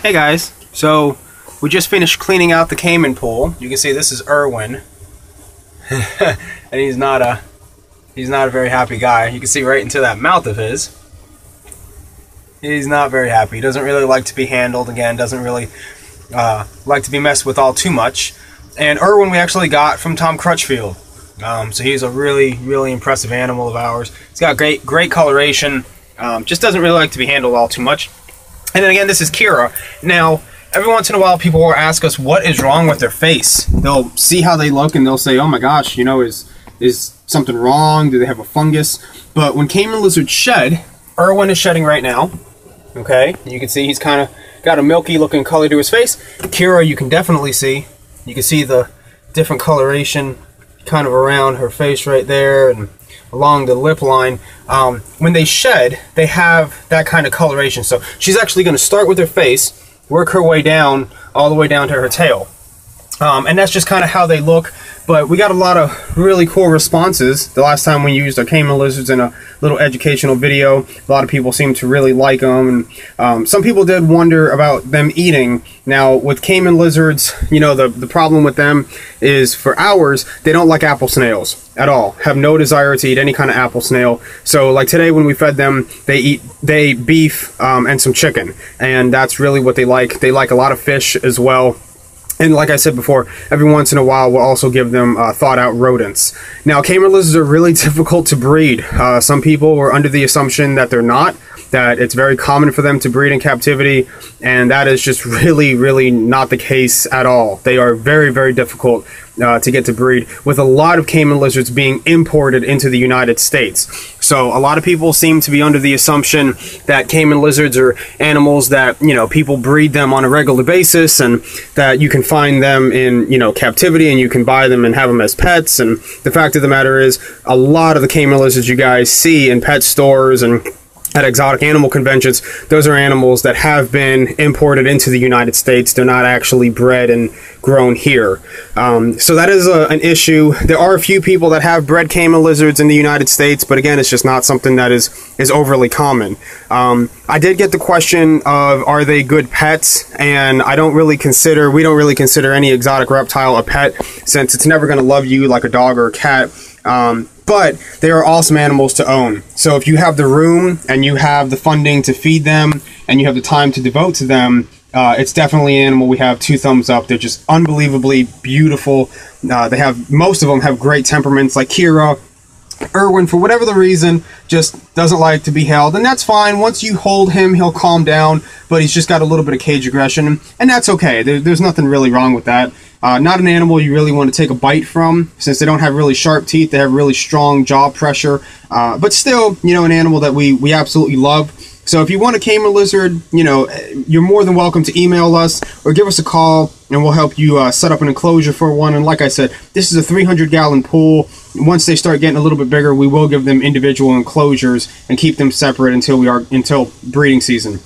Hey guys, so we just finished cleaning out the Caiman pool. You can see this is Irwin, and he's not a very happy guy. You can see right into that mouth of his. He's not very happy. He doesn't really like to be handled. Again, doesn't really like to be messed with all too much. And Irwin we actually got from Tom Crutchfield. So he's a really impressive animal of ours. He's got great coloration. Just doesn't really like to be handled all too much. And then again, this is Kira. Now, every once in a while, people will ask us what is wrong with their face. They'll see how they look and they'll say, "Oh my gosh, you know, is something wrong? Do they have a fungus?" But when Caiman Lizards shed, Irwin is shedding right now. Okay, you can see he's kind of got a milky looking color to his face. Kira, you can definitely see. You can see the different coloration kind of around her face right there and along the lip line. When they shed, they have that kind of coloration. So she's actually going to start with her face, work her way down, all the way down to her tail. And that's just kind of how they look. But we got a lot of really cool responses. The last time we used our Caiman Lizards in a little educational video, a lot of people seemed to really like them. And some people did wonder about them eating. Now, with Caiman Lizards, you know, the problem with them is for ours, they don't like apple snails at all. Have no desire to eat any kind of apple snail. So like today when we fed them, they ate beef and some chicken. And that's really what they like. They like a lot of fish as well. And like I said before, every once in a while we'll also give them thawed-out rodents. Now, Caiman Lizards are really difficult to breed. Some people were under the assumption that they're not, that it's very common for them to breed in captivity, and that is just really not the case at all. They are very difficult to get to breed, with a lot of Caiman Lizards being imported into the United States. So a lot of people seem to be under the assumption that Caiman Lizards are animals that, you know, people breed them on a regular basis and that you can find them in, you know, captivity and you can buy them and have them as pets. And the fact of the matter is, a lot of the Caiman Lizards you guys see in pet stores and at exotic animal conventions, those are animals that have been imported into the United States. They're not actually bred and grown here. So that is an issue. There are a few people that have bred Caiman Lizards in the United States, but again, it's just not something that is overly common. I did get the question of, are they good pets? And we don't really consider any exotic reptile a pet, since it's never going to love you like a dog or a cat. But they are awesome animals to own. So if you have the room and you have the funding to feed them and you have the time to devote to them, it's definitely an animal we have 2 thumbs up. They're just unbelievably beautiful. Most of them have great temperaments, like Kira. Irwin, for whatever the reason, just doesn't like to be held, and that's fine. Once you hold him, he'll calm down, but he's just got a little bit of cage aggression, and that's okay. There's nothing really wrong with that. Not an animal you really want to take a bite from, since they don't have really sharp teeth. They have really strong jaw pressure, but still, you know, an animal that we absolutely love. So if you want a Caiman Lizard, you know, you're more than welcome to email us or give us a call, and we'll help you set up an enclosure for one. And like I said, this is a 300-gallon pool. Once they start getting a little bit bigger, we will give them individual enclosures and keep them separate until breeding season.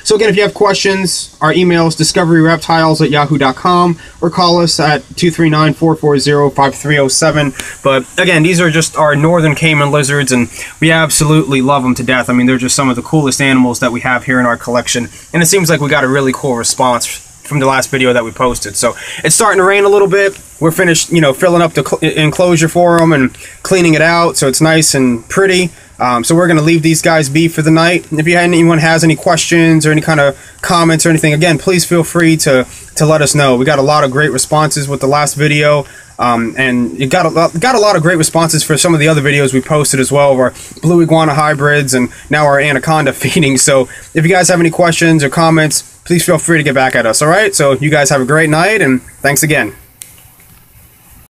So again, if you have questions, our email is discoveryreptiles@yahoo.com, or call us at 239-440-5307. But again, these are just our northern Caiman Lizards, and we absolutely love them to death. I mean, they're just some of the coolest animals that we have here in our collection, and it seems like we got a really cool response from the last video that we posted. So it's starting to rain a little bit. We're finished, you know, filling up the enclosure for them and cleaning it out so it's nice and pretty. So we're going to leave these guys be for the night. If anyone has any questions or any kind of comments or anything, again, please feel free to let us know. We got a lot of great responses with the last video, and it got a lot of great responses for some of the other videos we posted as well, of our blue iguana hybrids and now our anaconda feeding. So if you guys have any questions or comments, please feel free to get back at us. All right, so you guys have a great night, and thanks again.